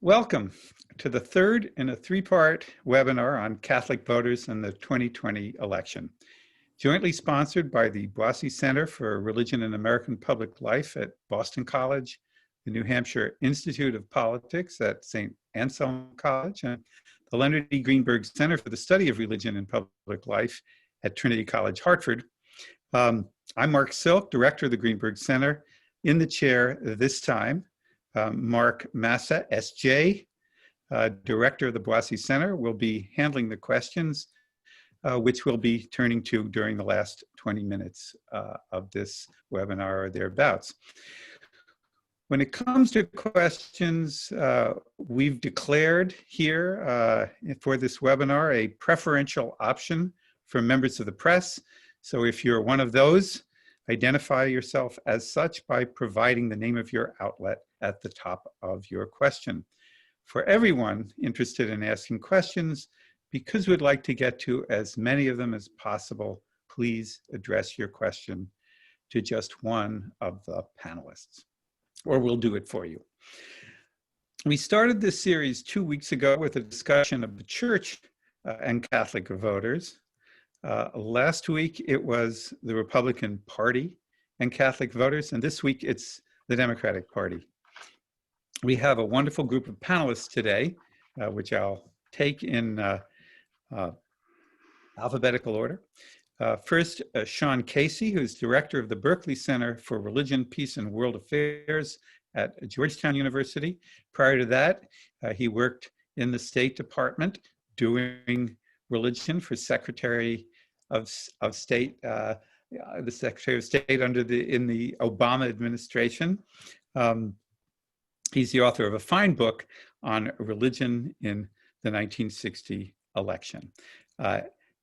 Welcome to the third in a three-part webinar on Catholic voters in the 2020 election, jointly sponsored by the Boise Center for Religion and American Public Life at Boston College, the New Hampshire Institute of Politics at St. Anselm College, and the Leonard E. Greenberg Center for the Study of Religion and Public Life at Trinity College, Hartford. I'm Mark Silk, Director of the Greenberg Center, in the chair this time. Mark Massa, SJ, Director of the Boise Center, will be handling the questions, which we'll be turning to during the last 20 minutes of this webinar or thereabouts. When it comes to questions, we've declared here for this webinar a preferential option for members of the press. So if you're one of those, identify yourself as such by providing the name of your outlet at the top of your question. For everyone interested in asking questions, because we'd like to get to as many of them as possible, please address your question to just one of the panelists, or we'll do it for you. We started this series 2 weeks ago with a discussion of the church and Catholic voters. Last week, it was the Republican Party and Catholic voters, and this week it's the Democratic Party. We have a wonderful group of panelists today, which I'll take in alphabetical order. First, Shaun Casey, who's director of the Berkley Center for Religion, Peace, and World Affairs at Georgetown University. Prior to that, he worked in the State Department doing religion for Secretary of State, the Secretary of State in the Obama administration. He's the author of a fine book on religion in the 1960 election.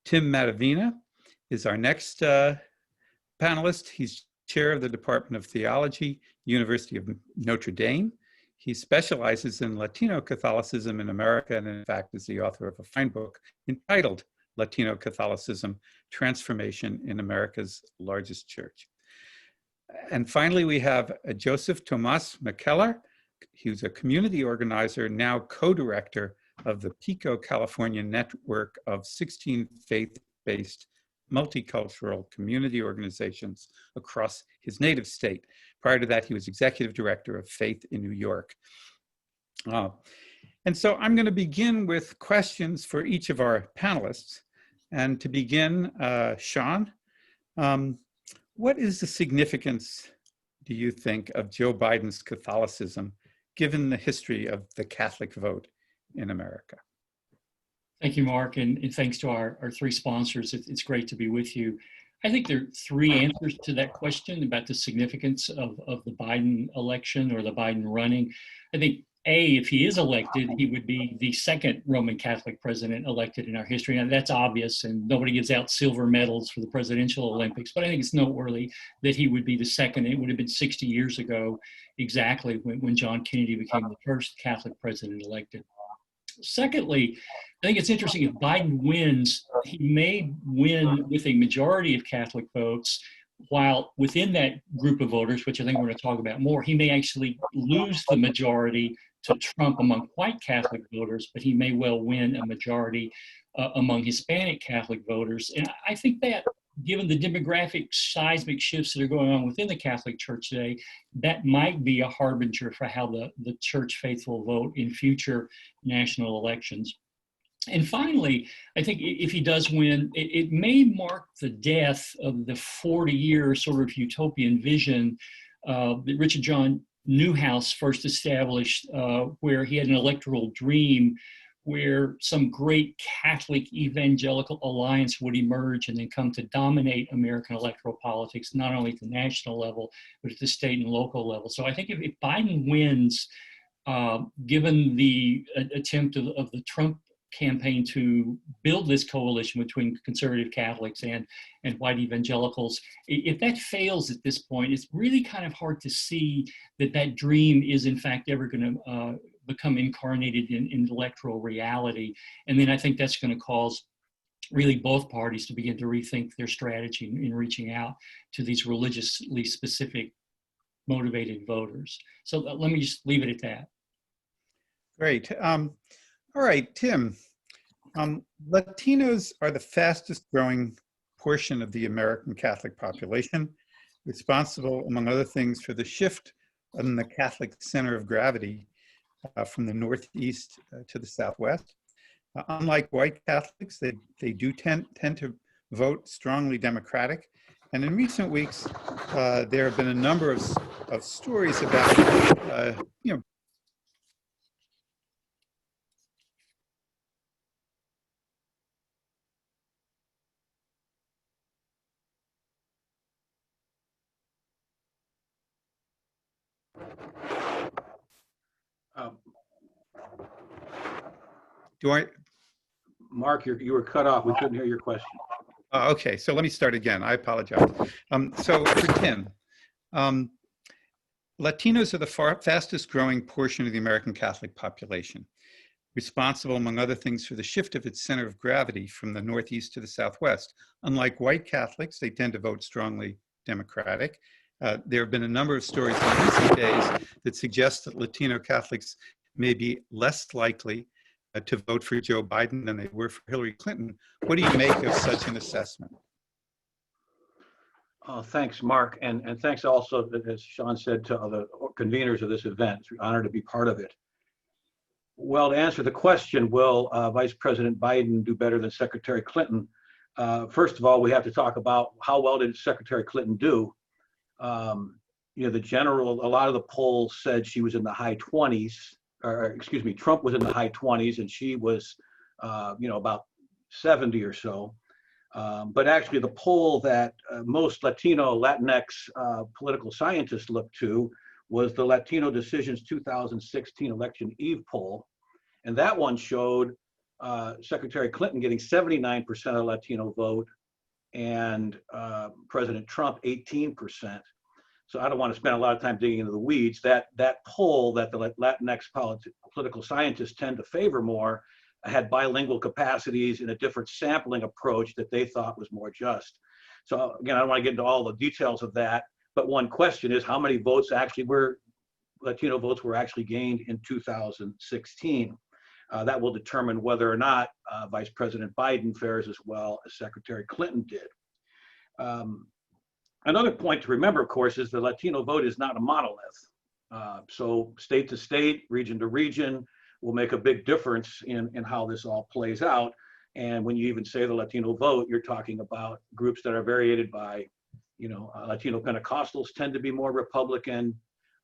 Tim Matovina is our next panelist. He's chair of the Department of Theology, University of Notre Dame. He specializes in Latino Catholicism in America, and in fact is the author of a fine book entitled Latino Catholicism, Transformation in America's Largest Church. And finally, we have Joseph Tomás McKellar. He's a community organizer, now co-director of the PICO California network of 16 faith-based multicultural community organizations across his native state. Prior to that, he was executive director of Faith in New York. And so I'm going to begin with questions for each of our panelists. And to begin, Shaun, what is the significance, do you think, of Joe Biden's Catholicism, given the history of the Catholic vote in America? Thank you, Mark, and thanks to our three sponsors. It's great to be with you. I think there are three answers to that question about the significance of the Biden election or the Biden running. I think, A, if he is elected, he would be the second Roman Catholic president elected in our history. And that's obvious, and nobody gives out silver medals for the presidential Olympics, but I think it's noteworthy that he would be the second. It would have been 60 years ago exactly when John Kennedy became the first Catholic president elected. Secondly, I think it's interesting, if Biden wins, he may win with a majority of Catholic votes, while within that group of voters, which I think we're going to talk about more, he may actually lose the majority to Trump among white Catholic voters, but he may well win a majority among Hispanic Catholic voters. And I think that, given the demographic seismic shifts that are going on within the Catholic Church today, that might be a harbinger for how the church faithful vote in future national elections. And finally, I think if he does win, it may mark the death of the 40-year sort of utopian vision that Richard John Newhouse first established, where he had an electoral dream where some great Catholic evangelical alliance would emerge and then come to dominate American electoral politics, not only at the national level, but at the state and local level. So I think if Biden wins, given the attempt of the Trump campaign to build this coalition between conservative Catholics and white evangelicals, if that fails at this point, it's really kind of hard to see that dream is in fact ever going to become incarnated in electoral reality. And then I think that's going to cause really both parties to begin to rethink their strategy in reaching out to these religiously specific motivated voters. So let me just leave it at that. Great. All right, Tim. Latinos are the fastest growing portion of the American Catholic population, responsible, among other things, for the shift in the Catholic center of gravity from the Northeast to the Southwest. Unlike white Catholics, they do tend to vote strongly Democratic. And in recent weeks, there have been a number of stories about, do I? Mark, you were cut off. We couldn't hear your question. Okay, so let me start again. I apologize. So for Tim, Latinos are the fastest growing portion of the American Catholic population, responsible, among other things, for the shift of its center of gravity from the Northeast to the Southwest. Unlike white Catholics, they tend to vote strongly Democratic. There have been a number of stories in recent days that suggest that Latino Catholics may be less likely to vote for Joe Biden than they were for Hillary Clinton. What do you make of such an assessment? Thanks, Mark, and thanks also, as Shaun said, to the conveners of this event. It's an honor to be part of it. Well, to answer the question, will Vice President Biden do better than Secretary Clinton? First of all, we have to talk about how well did Secretary Clinton do. A lot of the polls said she was in the high 20s. Trump was in the high 20s and she was, about 70 or so. But actually the poll that most Latinx political scientists looked to was the Latino Decisions 2016 election eve poll. And that one showed Secretary Clinton getting 79% of the Latino vote and President Trump 18%. So I don't want to spend a lot of time digging into the weeds. That poll that the Latinx political scientists tend to favor more had bilingual capacities and a different sampling approach that they thought was more just. So again, I don't want to get into all the details of that, but one question is how many votes Latino votes were actually gained in 2016. That will determine whether or not Vice President Biden fares as well as Secretary Clinton did. Another point to remember, of course, is the Latino vote is not a monolith. So state to state, region to region will make a big difference in how this all plays out. And when you even say the Latino vote, you're talking about groups that are variated by, Latino Pentecostals tend to be more Republican.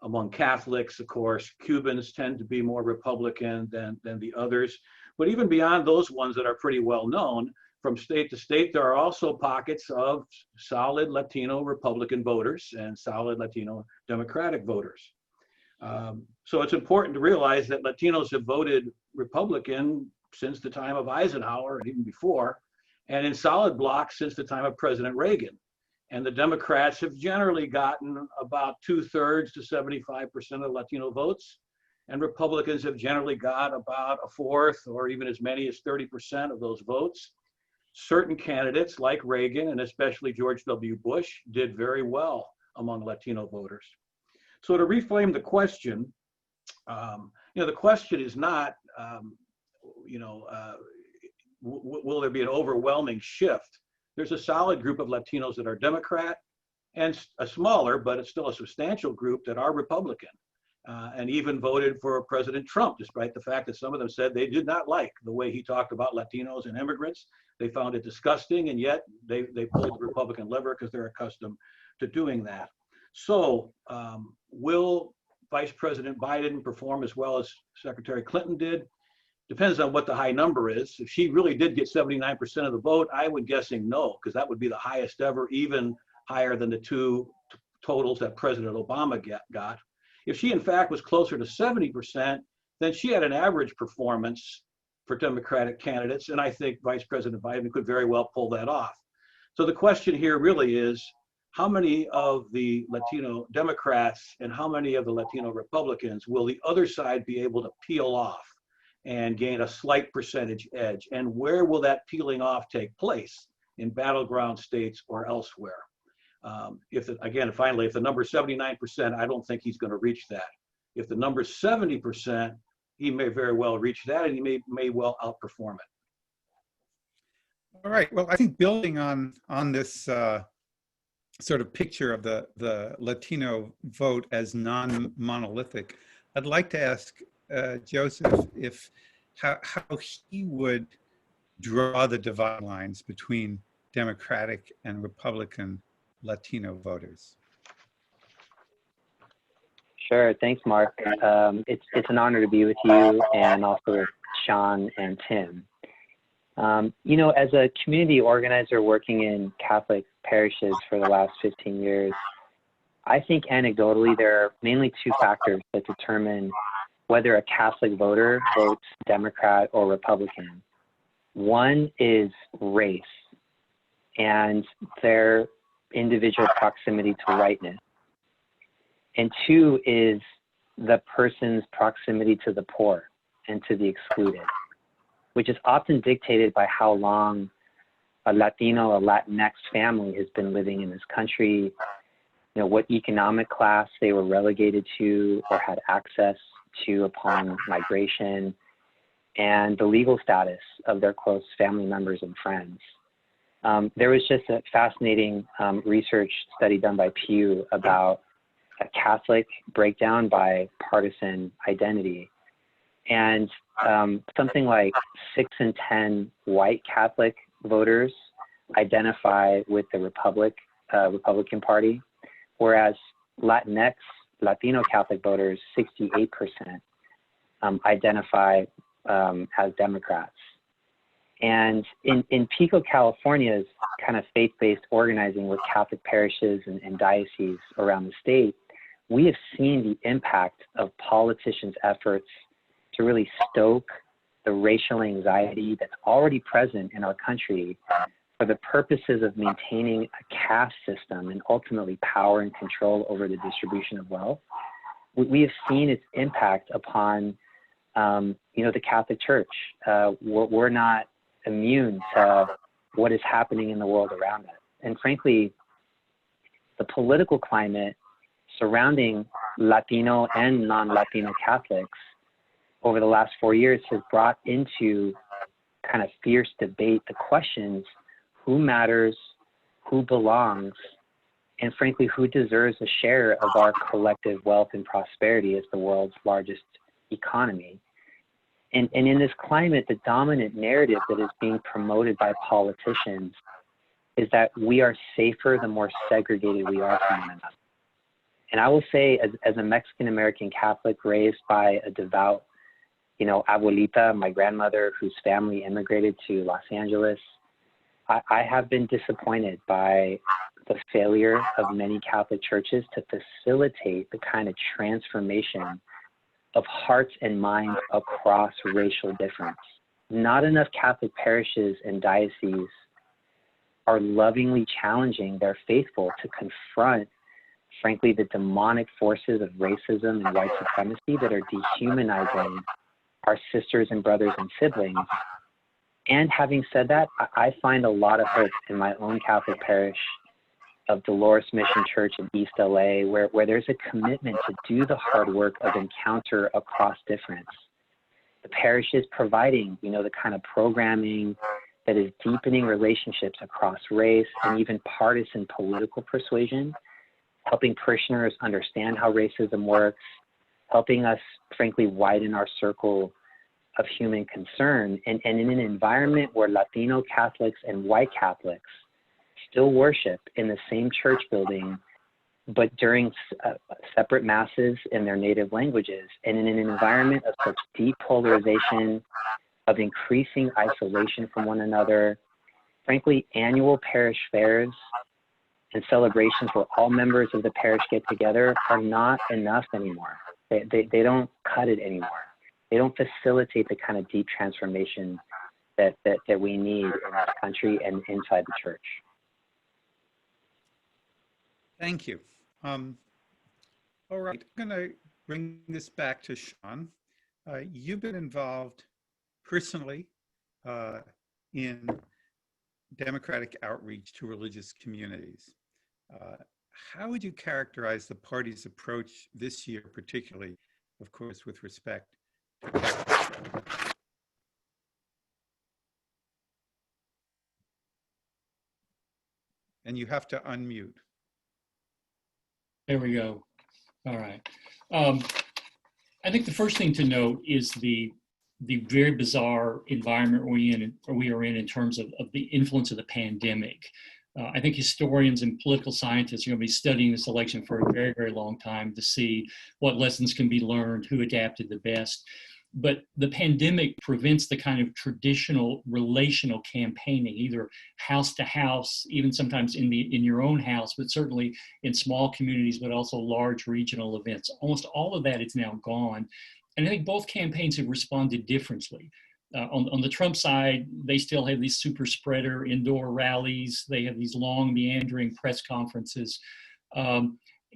Among Catholics, of course, Cubans tend to be more Republican than the others. But even beyond those ones that are pretty well known, from state to state, there are also pockets of solid Latino Republican voters and solid Latino Democratic voters. So it's important to realize that Latinos have voted Republican since the time of Eisenhower and even before, and in solid blocks since the time of President Reagan. And the Democrats have generally gotten about 2/3 to 75% of Latino votes, and Republicans have generally got about 1/4 or even as many as 30% of those votes. Certain candidates like Reagan and especially George W. Bush did very well among Latino voters. So to reframe the question, the question is not, will there be an overwhelming shift? There's a solid group of Latinos that are Democrat and a smaller, but it's still a substantial group that are Republican and even voted for President Trump, despite the fact that some of them said they did not like the way he talked about Latinos and immigrants. They found it disgusting, and yet they pulled the Republican lever because they're accustomed to doing that. So will Vice President Biden perform as well as Secretary Clinton did? Depends on what the high number is. If she really did get 79% of the vote, I would guessing no, because that would be the highest ever, even higher than the two totals that President Obama got. If she in fact was closer to 70%, then she had an average performance for Democratic candidates, and I think Vice President Biden could very well pull that off. So the question here really is, how many of the Latino Democrats and how many of the Latino Republicans will the other side be able to peel off and gain a slight percentage edge? And where will that peeling off take place, in battleground states or elsewhere? Finally, if the number is 79%, I don't think he's going to reach that. If the number is 70%, he may very well reach that, and he may well outperform it. All right. Well, I think building on this sort of picture of the Latino vote as non-monolithic, I'd like to ask Joseph if how he would draw the divide lines between Democratic and Republican Latino voters. Sure. Thanks, Mark. It's an honor to be with you and also with Shaun and Tim. You know, as a community organizer working in Catholic parishes for the last 15 years, I think anecdotally there are mainly two factors that determine whether a Catholic voter votes Democrat or Republican. One is race and their individual proximity to whiteness. And two is the person's proximity to the poor and to the excluded, which is often dictated by how long a Latino or Latinx family has been living in this country, you know, what economic class they were relegated to or had access to upon migration, and the legal status of their close family members and friends. There was just a fascinating research study done by Pew about a Catholic breakdown by partisan identity. And something like 6 in 10 white Catholic voters identify with the Republican Party, whereas Latinx, Latino Catholic voters, 68% identify as Democrats. And in PICO, California's kind of faith-based organizing with Catholic parishes and dioceses around the state, we have seen the impact of politicians' efforts to really stoke the racial anxiety that's already present in our country for the purposes of maintaining a caste system and ultimately power and control over the distribution of wealth. We have seen its impact upon, you know, the Catholic Church. We're not immune to what is happening in the world around us. And frankly, the political climate surrounding Latino and non-Latino Catholics over the last 4 years has brought into kind of fierce debate the questions: who matters, who belongs, and frankly, who deserves a share of our collective wealth and prosperity as the world's largest economy. And in this climate, the dominant narrative that is being promoted by politicians is that we are safer the more segregated we are from one another. And I will say, as a Mexican-American Catholic raised by a devout, you know, abuelita, my grandmother, whose family immigrated to Los Angeles, I have been disappointed by the failure of many Catholic churches to facilitate the kind of transformation of hearts and minds across racial difference. Not enough Catholic parishes and dioceses are lovingly challenging their faithful to confront, frankly, the demonic forces of racism and white supremacy that are dehumanizing our sisters and brothers and siblings. And having said that, I find a lot of hope in my own Catholic parish of Dolores Mission Church in East LA, where there's a commitment to do the hard work of encounter across difference. The parish is providing, you know, the kind of programming that is deepening relationships across race and even partisan political persuasion, helping parishioners understand how racism works, helping us, frankly, widen our circle of human concern. And in an environment where Latino Catholics and white Catholics still worship in the same church building, but during separate masses in their native languages, and in an environment of such deep polarization, of increasing isolation from one another, frankly, annual parish fairs and celebrations where all members of the parish get together are not enough anymore. They don't cut it anymore. They don't facilitate the kind of deep transformation that we need in this country and inside the church. Thank you. All right, I'm going to bring this back to Shaun. You've been involved personally in democratic outreach to religious communities. How would you characterize the party's approach this year, particularly, of course, with respect And you have to unmute. There we go. All right. I think the first thing to note is the very bizarre environment we are in terms of the influence of the pandemic. I think historians and political scientists are going to be studying this election for a very, very long time to see what lessons can be learned, who adapted the best. But the pandemic prevents the kind of traditional relational campaigning, either house to house, even sometimes in your own house, but certainly in small communities, but also large regional events. Almost all of that is now gone. And I think both campaigns have responded differently. On the Trump side, they still have these super spreader indoor rallies. They have these long meandering press conferences.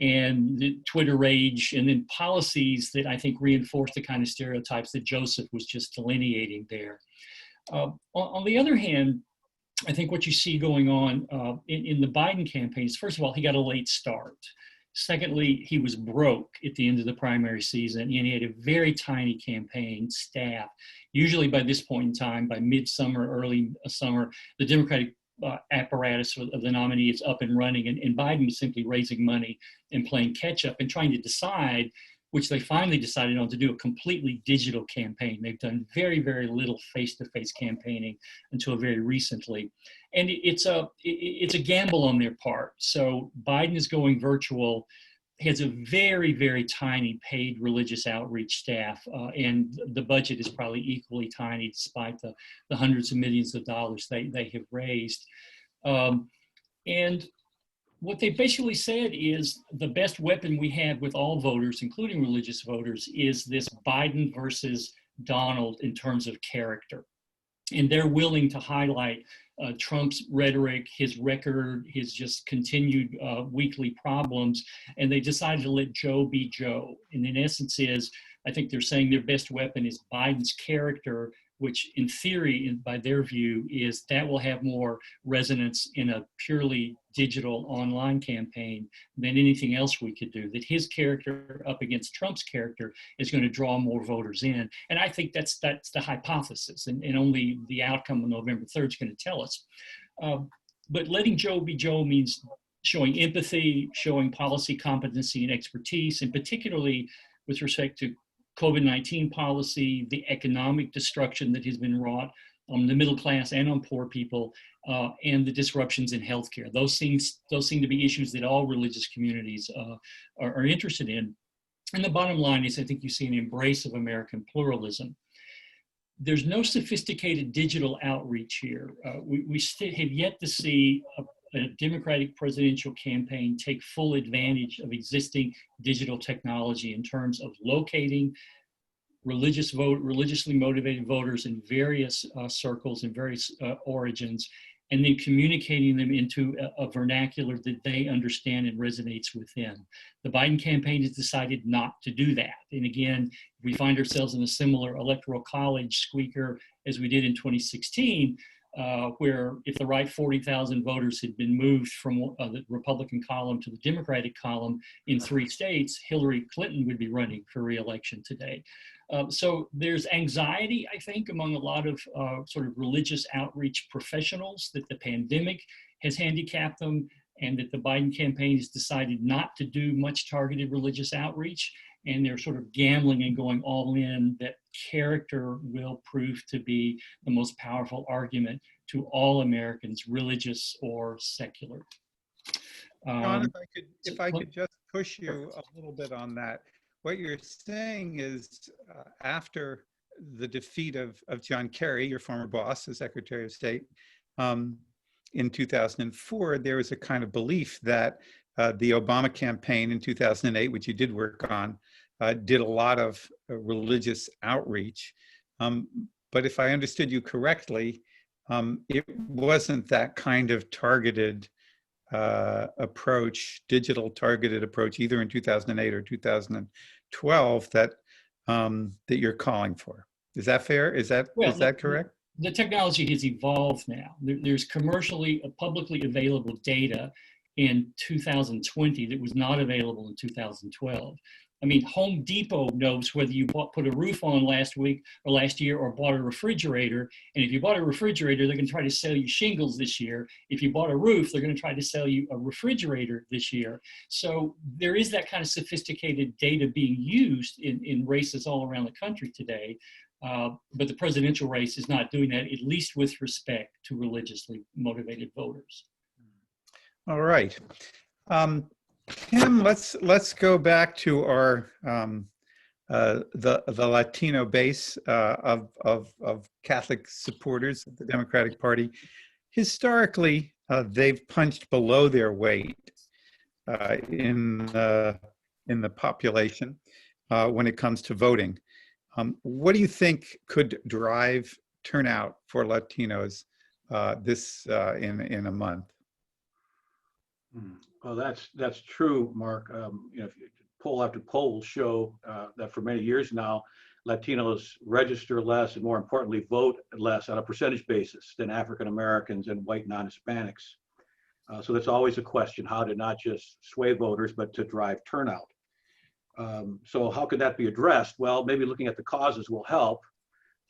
And the Twitter rage, and then policies that I think reinforce the kind of stereotypes that Joseph was just delineating there. On the other hand, I think what you see going on in the Biden campaign is, first of all, he got a late start. Secondly, he was broke at the end of the primary season, and he had a very tiny campaign staff. Usually by this point in time, by midsummer, early summer, the Democratic apparatus of the nominee is up and running, and Biden was simply raising money and playing catch up and trying to decide, which they finally decided on, to do a completely digital campaign. They've done very, very little face-to-face campaigning until very recently. And it's a gamble on their part. So Biden is going virtual, has a very, very tiny paid religious outreach staff, and the budget is probably equally tiny despite the hundreds of millions of dollars they have raised. And what they basically said is the best weapon we have with all voters, including religious voters, is this Biden versus Donald in terms of character. And they're willing to highlight Trump's rhetoric, his record, his just continued weekly problems, and they decided to let Joe be Joe. And in essence I think they're saying their best weapon is Biden's character, which in theory, by their view, is that will have more resonance in a purely digital online campaign than anything else we could do, that his character up against Trump's character is going to draw more voters in. And I think that's the hypothesis, and only the outcome on November 3rd is going to tell us. But letting Joe be Joe means showing empathy, showing policy competency and expertise, and particularly with respect to COVID-19 policy, the economic destruction that has been wrought on the middle class and on poor people, and the disruptions in healthcare. Those seem to be issues that all religious communities are interested in. And the bottom line is, I think you see an embrace of American pluralism. There's no sophisticated digital outreach here. We have yet to see a Democratic presidential campaign take full advantage of existing digital technology in terms of locating religiously motivated voters in various circles and various origins, and then communicating them into a vernacular that they understand and resonates within. The Biden campaign has decided not to do that. And again, we find ourselves in a similar electoral college squeaker as we did in 2016, where if the right 40,000 voters had been moved from the Republican column to the Democratic column in 3 states, Hillary Clinton would be running for re-election today. So there's anxiety, I think, among a lot of sort of religious outreach professionals that the pandemic has handicapped them, and that the Biden campaign has decided not to do much targeted religious outreach. And they're sort of gambling and going all in that character will prove to be the most powerful argument to all Americans, religious or secular. Shaun, if I could just push you a little bit on that. What you're saying is after the defeat of John Kerry, your former boss, the Secretary of State, in 2004, there was a kind of belief that the Obama campaign in 2008, which you did work on, did a lot of religious outreach. But if I understood you correctly, it wasn't that kind of targeted approach, digital targeted approach, either in 2008 or 2012 that you're calling for. Is that fair? Is that correct? The technology has evolved now. There's commercially, publicly available data in 2020 that was not available in 2012. I mean, Home Depot knows whether you put a roof on last week or last year or bought a refrigerator. And if you bought a refrigerator, they're going to try to sell you shingles this year. If you bought a roof, they're going to try to sell you a refrigerator this year. So there is that kind of sophisticated data being used in races all around the country today. But the presidential race is not doing that, at least with respect to religiously motivated voters. All right. Tim, let's go back to our the Latino base of Catholic supporters of the Democratic Party. Historically, they've punched below their weight in the population when it comes to voting. What do you think could drive turnout for Latinos in a month? Well, that's true, Mark. You know, if poll after poll will show that for many years now, Latinos register less and, more importantly, vote less on a percentage basis than African Americans and white non-Hispanics. So that's always a question: how to not just sway voters, but to drive turnout. So how could that be addressed? Well, maybe looking at the causes will help.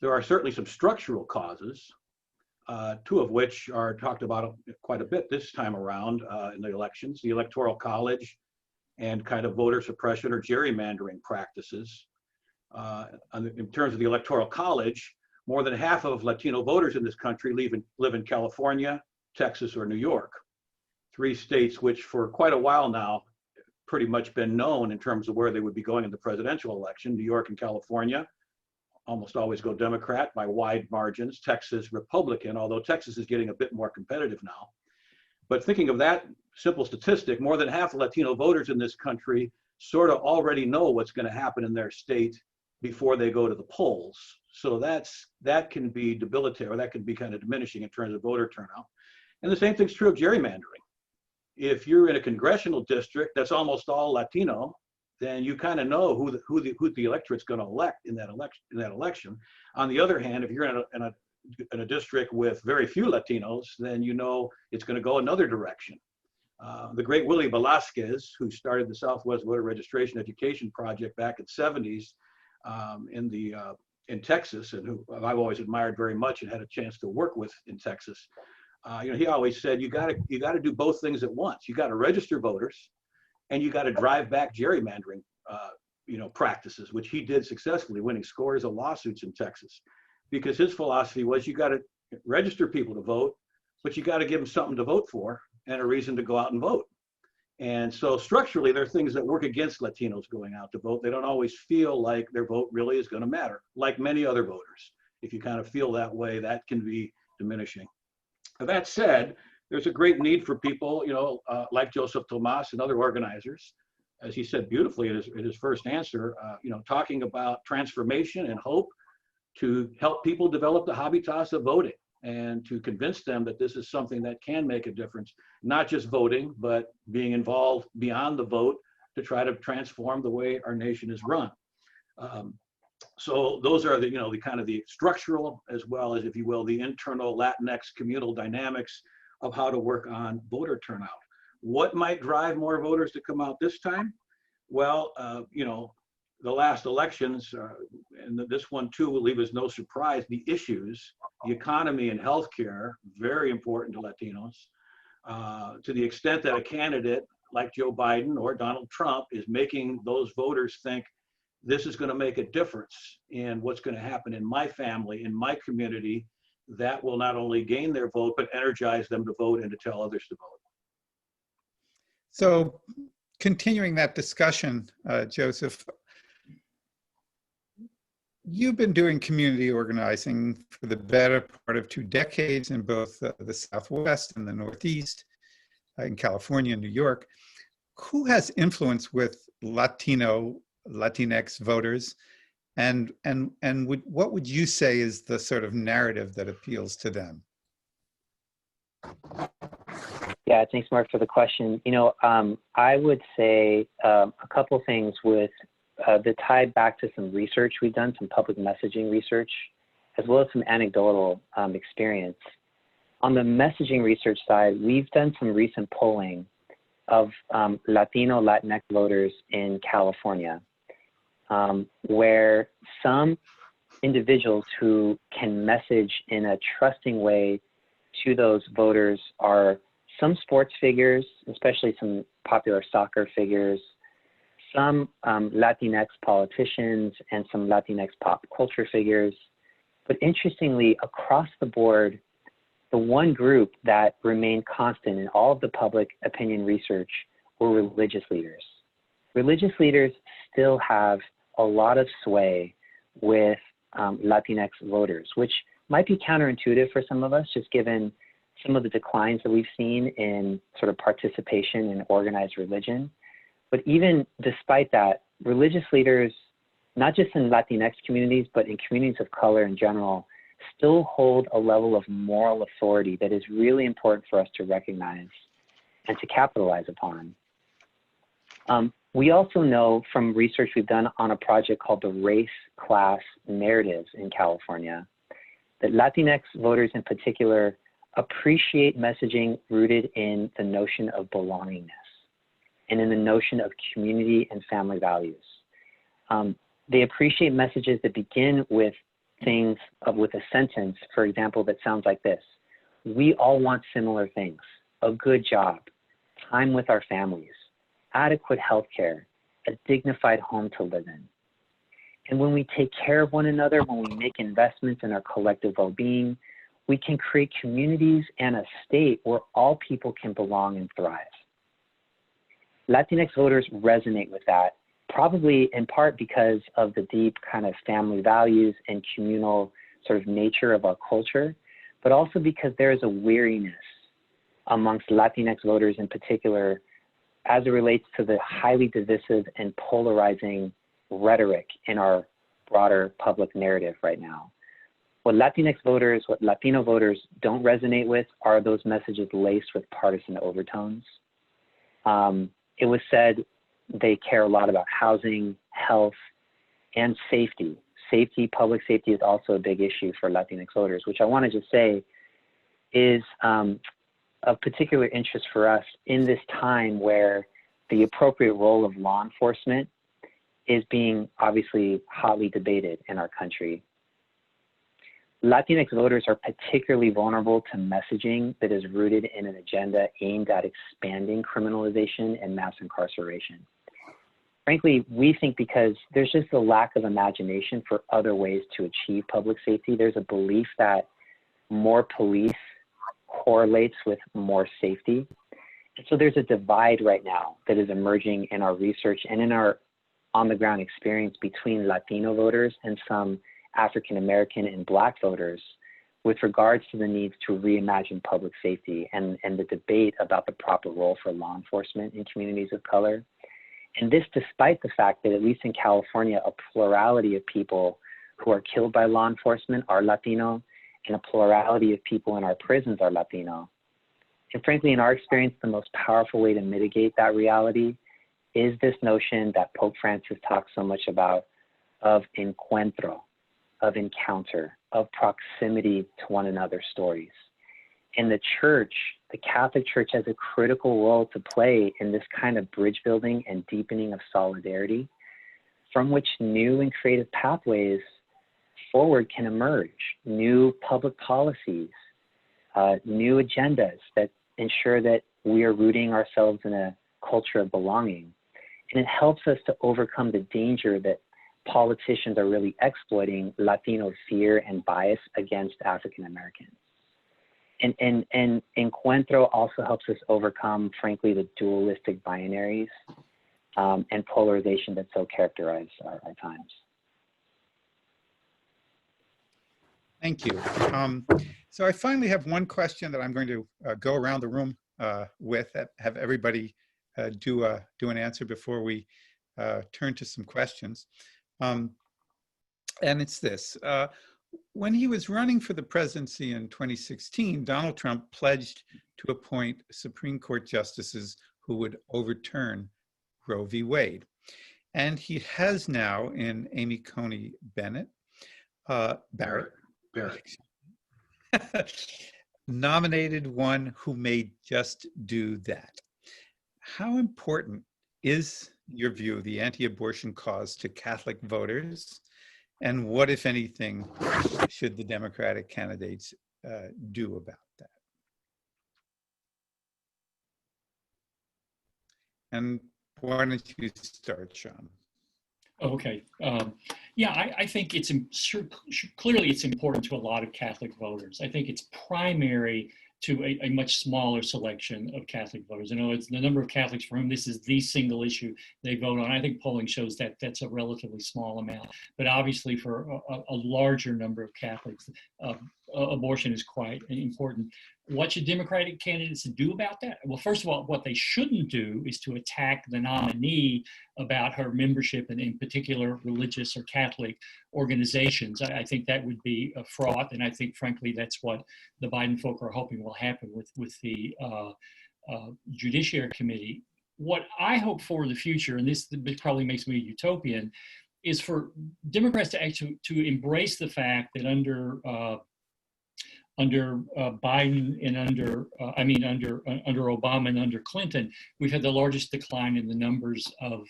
There are certainly some structural causes. Two of which are talked about quite a bit this time around in the elections: the Electoral College and kind of voter suppression or gerrymandering practices. In terms of the Electoral College, more than half of Latino voters in this country live in California, Texas, or New York, three states which for quite a while now pretty much been known in terms of where they would be going in the presidential election. New York and California almost always go Democrat by wide margins. Texas, Republican, although Texas is getting a bit more competitive now. But thinking of that simple statistic, more than half of Latino voters in this country sort of already know what's going to happen in their state before they go to the polls. So that can be debilitating, or that can be kind of diminishing in terms of voter turnout. And the same thing's true of gerrymandering. If you're in a congressional district that's almost all Latino, then you kind of know who the electorate's going to elect in that election. On the other hand, if you're in a district with very few Latinos, then you know it's going to go another direction. The great Willie Velasquez, who started the Southwest Voter Registration Education Project back in the 70s in Texas, and who I've always admired very much and had a chance to work with in Texas. You know, he always said you got to do both things at once. You got to register voters, and you got to drive back gerrymandering, practices, which he did successfully, winning scores of lawsuits in Texas, because his philosophy was you got to register people to vote, but you got to give them something to vote for and a reason to go out and vote. And so structurally, there are things that work against Latinos going out to vote. They don't always feel like their vote really is going to matter, like many other voters. If you kind of feel that way, that can be diminishing. That said, there's a great need for people, like Joseph Tomás and other organizers, as he said beautifully in his first answer, talking about transformation and hope to help people develop the habitus of voting and to convince them that this is something that can make a difference, not just voting, but being involved beyond the vote to try to transform the way our nation is run. So those are the kind of the structural, as well as, if you will, the internal Latinx communal dynamics of how to work on voter turnout. What might drive more voters to come out this time? Well, the last elections, and this one too will leave us no surprise, the issues, the economy and healthcare, very important to Latinos, to the extent that a candidate like Joe Biden or Donald Trump is making those voters think this is going to make a difference in what's going to happen in my family, in my community, that will not only gain their vote, but energize them to vote and to tell others to vote. So continuing that discussion, Joseph, you've been doing community organizing for the better part of 2 decades in both the Southwest and the Northeast, in California and New York. Who has influence with Latinx voters, and what would you say is the sort of narrative that appeals to them? Yeah, thanks, Mark, for the question. I would say a couple things with the tie back to some research we've done, some public messaging research, as well as some anecdotal experience. On the messaging research side, we've done some recent polling of Latino, Latinx voters in California. where some individuals who can message in a trusting way to those voters are some sports figures, especially some popular soccer figures, some Latinx politicians, and some Latinx pop culture figures. But interestingly, across the board, the one group that remained constant in all of the public opinion research were religious leaders. Religious leaders still have a lot of sway with Latinx voters, which might be counterintuitive for some of us, just given some of the declines that we've seen in sort of participation in organized religion. But even despite that, religious leaders, not just in Latinx communities, but in communities of color in general, still hold a level of moral authority that is really important for us to recognize and to capitalize upon. We also know from research we've done on a project called the Race Class Narratives in California, that Latinx voters in particular appreciate messaging rooted in the notion of belongingness and in the notion of community and family values. They appreciate messages that begin with things, with a sentence, for example, that sounds like this: we all want similar things, a good job, time with our families, adequate health care, a dignified home to live in. And when we take care of one another, when we make investments in our collective well-being, we can create communities and a state where all people can belong and thrive. Latinx voters resonate with that, probably in part because of the deep kind of family values and communal sort of nature of our culture, but also because there is a weariness amongst Latinx voters in particular as it relates to the highly divisive and polarizing rhetoric in our broader public narrative right now. What Latinx voters, what Latino voters don't resonate with are those messages laced with partisan overtones. It was said they care a lot about housing, health, and safety. Public safety is also a big issue for Latinx voters, which I want to just say is of particular interest for us in this time where the appropriate role of law enforcement is being obviously hotly debated in our country. Latinx voters are particularly vulnerable to messaging that is rooted in an agenda aimed at expanding criminalization and mass incarceration. Frankly, we think because there's just a lack of imagination for other ways to achieve public safety. There's a belief that more police correlates with more safety. And so there's a divide right now that is emerging in our research and in our on-the-ground experience between Latino voters and some African American and Black voters with regards to the needs to reimagine public safety and the debate about the proper role for law enforcement in communities of color. And this despite the fact that, at least in California, a plurality of people who are killed by law enforcement are Latino, and a plurality of people in our prisons are Latino. And frankly, in our experience, the most powerful way to mitigate that reality is this notion that Pope Francis talks so much about of encuentro, of encounter, of proximity to one another's stories. And the church, the Catholic Church, has a critical role to play in this kind of bridge building and deepening of solidarity, from which new and creative pathways forward can emerge, new public policies, new agendas that ensure that we are rooting ourselves in a culture of belonging. And it helps us to overcome the danger that politicians are really exploiting Latino fear and bias against African Americans. And encuentro also helps us overcome, frankly, the dualistic binaries and polarization that so characterize our times. Thank you. So I finally have one question that I'm going to go around the room with, have everybody do an answer before we turn to some questions. And it's this. When he was running for the presidency in 2016, Donald Trump pledged to appoint Supreme Court justices who would overturn Roe v. Wade. And he has now, in Amy Coney Barrett, nominated one who may just do that. How important is your view of the anti-abortion cause to Catholic voters? And what, if anything, should the Democratic candidates do about that? And why don't you start, Shaun? Okay. Yeah, I think it's clearly it's important to a lot of Catholic voters. I think it's primary to a much smaller selection of Catholic voters. I know it's the number of Catholics for whom this is the single issue they vote on. I think polling shows that that's a relatively small amount, but obviously for a larger number of Catholics, abortion is quite important. What should Democratic candidates do about that? Well, first of all, what they shouldn't do is to attack the nominee about her membership in particular religious or Catholic organizations. I think that would be a fraught, and I think, frankly, that's what the Biden folk are hoping will happen with the Judiciary Committee. What I hope for the future, and this probably makes me a utopian, is for Democrats to actually embrace the fact that under Biden and under Obama and under Clinton, we've had the largest decline in the numbers of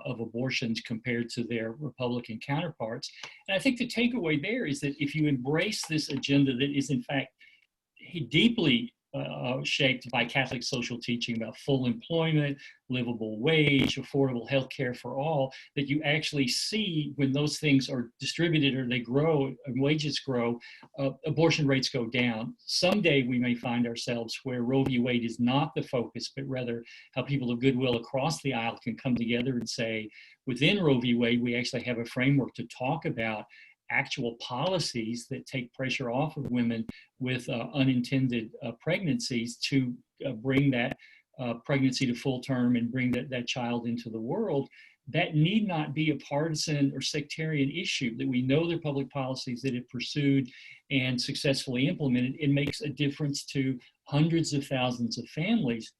abortions compared to their Republican counterparts. And I think the takeaway there is that if you embrace this agenda that is in fact deeply shaped by Catholic social teaching about full employment, livable wage, affordable health care for all, that you actually see when those things are distributed or they grow and wages grow, abortion rates go down. Someday we may find ourselves where Roe v. Wade is not the focus, but rather how people of goodwill across the aisle can come together and say, within Roe v. Wade, we actually have a framework to talk about actual policies that take pressure off of women with unintended pregnancies to bring that pregnancy to full term and bring that child into the world. That need not be a partisan or sectarian issue, that we know there are public policies that have pursued and successfully implemented. It makes a difference to hundreds of thousands of families.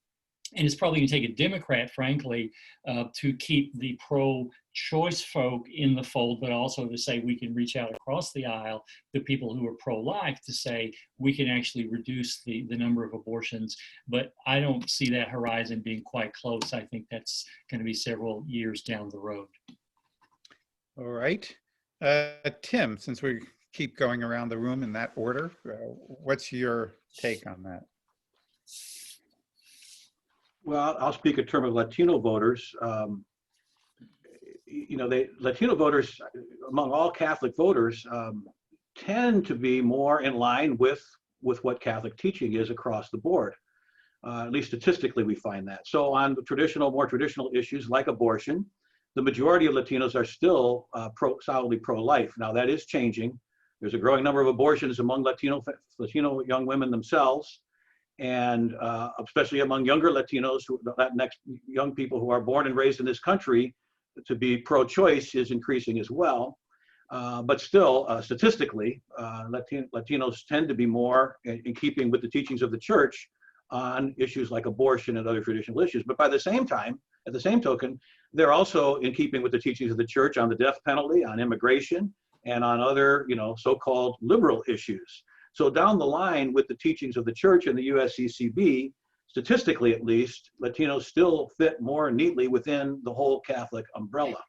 And it's probably going to take a Democrat, frankly, to keep the pro-choice folk in the fold, but also to say we can reach out across the aisle to people who are pro-life to say we can actually reduce the number of abortions. But I don't see that horizon being quite close. I think that's going to be several years down the road. All right. Tim, since we keep going around the room in that order, what's your take on that? Well, I'll speak in terms of Latino voters. Latino voters, among all Catholic voters, tend to be more in line with what Catholic teaching is across the board. At least statistically, we find that. So on the more traditional issues like abortion, the majority of Latinos are still solidly pro-life. Now that is changing. There's a growing number of abortions among Latino young women themselves, and especially among younger Latinos, Latinx young people who are born and raised in this country, to be pro-choice is increasing as well. But still, statistically, Latinos tend to be more in keeping with the teachings of the church on issues like abortion and other traditional issues. But by the same time, at the same token, they're also in keeping with the teachings of the church on the death penalty, on immigration, and on other, so-called liberal issues. So down the line with the teachings of the church and the USCCB, statistically at least, Latinos still fit more neatly within the whole Catholic umbrella.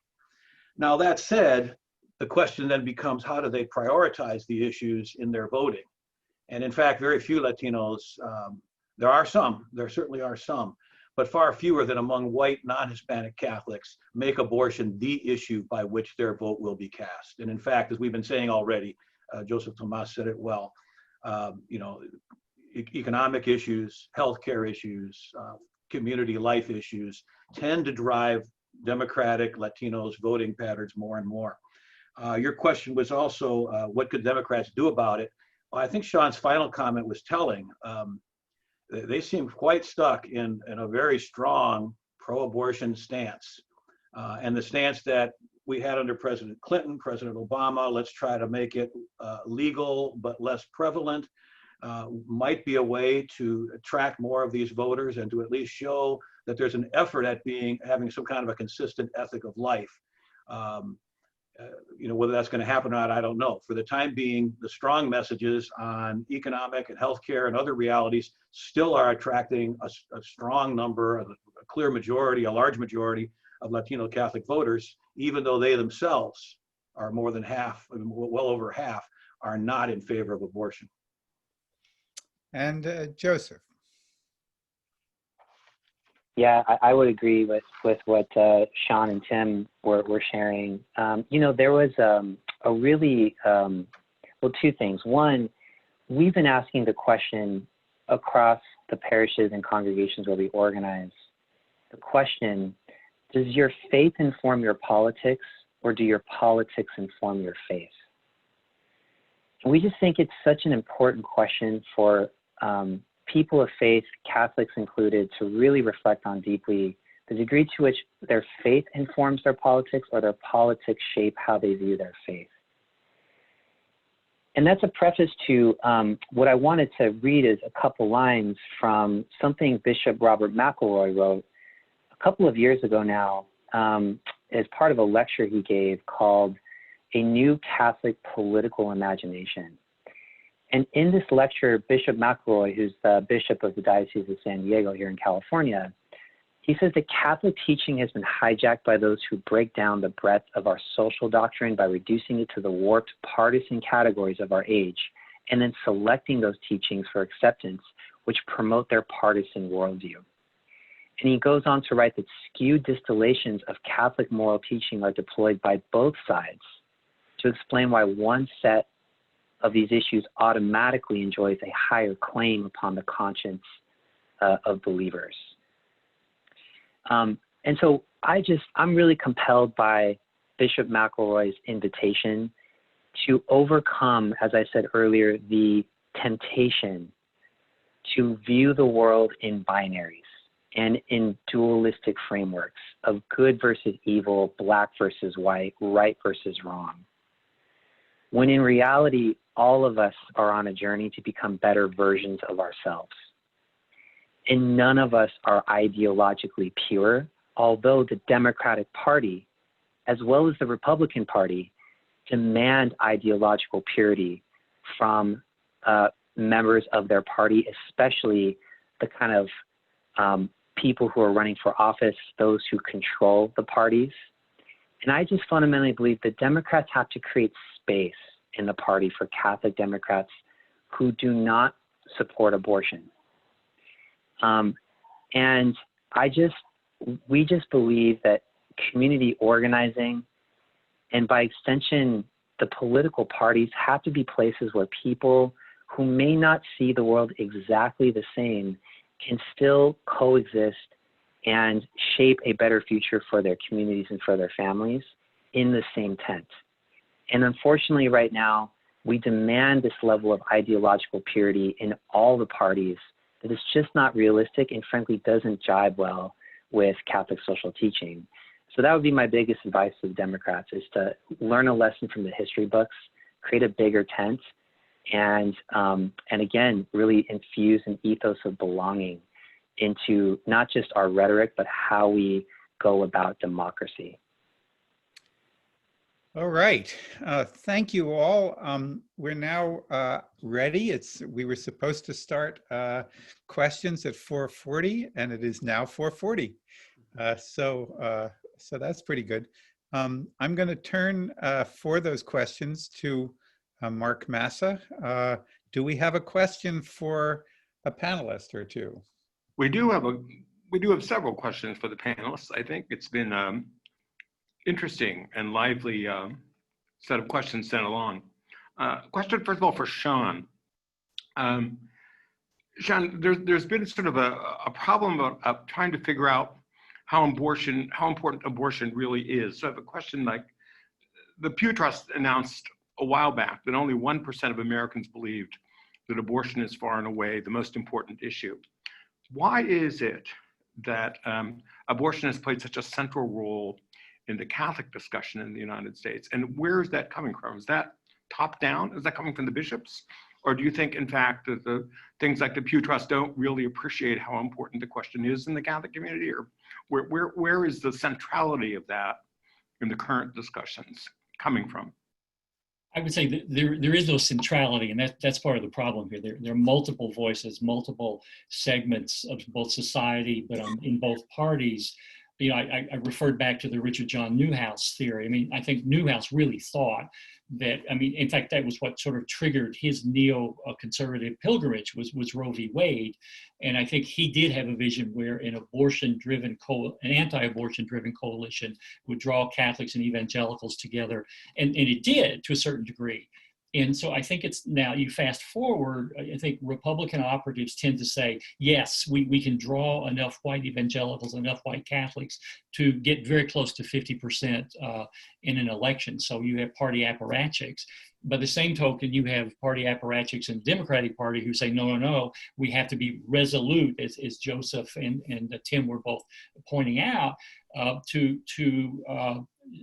Now that said, the question then becomes, how do they prioritize the issues in their voting? And in fact, very few Latinos, there certainly are some, but far fewer than among white non-Hispanic Catholics make abortion the issue by which their vote will be cast. And in fact, as we've been saying already, Joseph Tomás said it well, economic issues, healthcare issues, community life issues tend to drive Democratic Latinos voting patterns more and more. Your question was also, what could Democrats do about it? Well, I think Shaun's final comment was telling. They seem quite stuck in a very strong pro-abortion stance. And the stance that we had under President Clinton, President Obama, let's try to make it legal but less prevalent, might be a way to attract more of these voters and to at least show that there's an effort at having some kind of a consistent ethic of life. Whether that's going to happen or not, I don't know. For the time being, the strong messages on economic and healthcare and other realities still are attracting a strong number, a clear majority, a large majority of Latino Catholic voters, even though they themselves are more than half, well over half, are not in favor of abortion. And Joseph. Yeah, I would agree with what Shaun and Tim were sharing. There was a really, well, two things. One, we've been asking the question across the parishes and congregations where we organize, the question, does your faith inform your politics, or do your politics inform your faith? And we just think it's such an important question for people of faith, Catholics included, to really reflect on deeply the degree to which their faith informs their politics or their politics shape how they view their faith. And that's a preface to what I wanted to read is a couple lines from something Bishop Robert McElroy wrote a couple of years ago now as part of a lecture he gave called A New Catholic Political Imagination. And in this lecture, Bishop McElroy, who's the bishop of the Diocese of San Diego here in California, he says that Catholic teaching has been hijacked by those who break down the breadth of our social doctrine by reducing it to the warped partisan categories of our age, and then selecting those teachings for acceptance, which promote their partisan worldview. And he goes on to write that skewed distillations of Catholic moral teaching are deployed by both sides to explain why one set of these issues automatically enjoys a higher claim upon the conscience of believers. And so I'm really compelled by Bishop McElroy's invitation to overcome, as I said earlier, the temptation to view the world in binaries and in dualistic frameworks of good versus evil, black versus white, right versus wrong. When in reality, all of us are on a journey to become better versions of ourselves. And none of us are ideologically pure, although the Democratic Party, as well as the Republican Party, demand ideological purity from members of their party, especially the kind of people who are running for office, those who control the parties. And I just fundamentally believe that Democrats have to create space in the party for Catholic Democrats who do not support abortion. And we just believe that community organizing, and by extension, the political parties, have to be places where people who may not see the world exactly the same can still coexist and shape a better future for their communities and for their families in the same tent. And unfortunately, right now, we demand this level of ideological purity in all the parties that is just not realistic and frankly doesn't jibe well with Catholic social teaching. So that would be my biggest advice to the Democrats, is to learn a lesson from the history books, create a bigger tent, and again, really infuse an ethos of belonging into not just our rhetoric, but how we go about democracy. All right. Thank you all. We're now ready. We were supposed to start questions at 4:40, and it is now 4:40. So that's pretty good. I'm going to turn for those questions to Mark Massa. Do we have a question for a panelist or two? We do have several questions for the panelists. I think it's been interesting and lively set of questions sent along. Question, first of all, for Shaun. Shaun, there's been sort of a problem of trying to figure out how important abortion really is. So I have a question like, the Pew Trust announced a while back that only 1% of Americans believed that abortion is far and away the most important issue. Why is it that abortion has played such a central role in the Catholic discussion in the United States? And where is that coming from? Is that top down? Is that coming from the bishops? Or do you think, in fact, that the things like the Pew Trust don't really appreciate how important the question is in the Catholic community? Or where is the centrality of that in the current discussions coming from? I would say that there is no centrality, and that's part of the problem here. There are multiple voices, multiple segments of both society, but in both parties you know, I referred back to the Richard John Newhouse theory. I mean, I think Newhouse really thought that, I mean, in fact, that was what sort of triggered his neo-conservative pilgrimage was Roe v. Wade. And I think he did have a vision where an anti-abortion driven coalition would draw Catholics and evangelicals together. And it did to a certain degree. And so I think it's now, you fast forward, I think Republican operatives tend to say, yes, we can draw enough white evangelicals, enough white Catholics to get very close to 50% in an election. So you have party apparatchiks. By the same token, you have party apparatchiks in the Democratic Party who say, no, we have to be resolute, as Joseph and Tim were both pointing out, to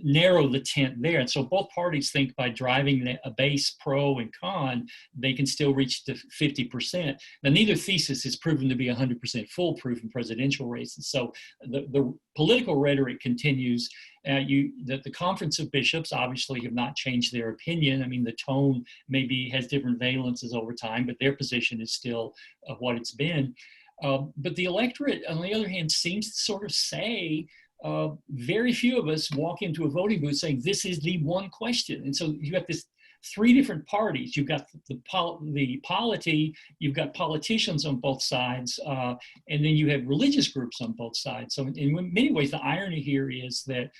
narrow the tent there. And so both parties think by driving a base pro and con, they can still reach the 50%. Now, neither thesis has proven to be 100% foolproof in presidential races. So the political rhetoric continues. The Conference of Bishops obviously have not changed their opinion. I mean, the tone maybe has different valences over time, but their position is still what it's been. But the electorate, on the other hand, seems to sort of say, very few of us walk into a voting booth saying this is the one question. And so you have this three different parties. You've got the polity, you've got politicians on both sides, and then you have religious groups on both sides. So in many ways, the irony here is that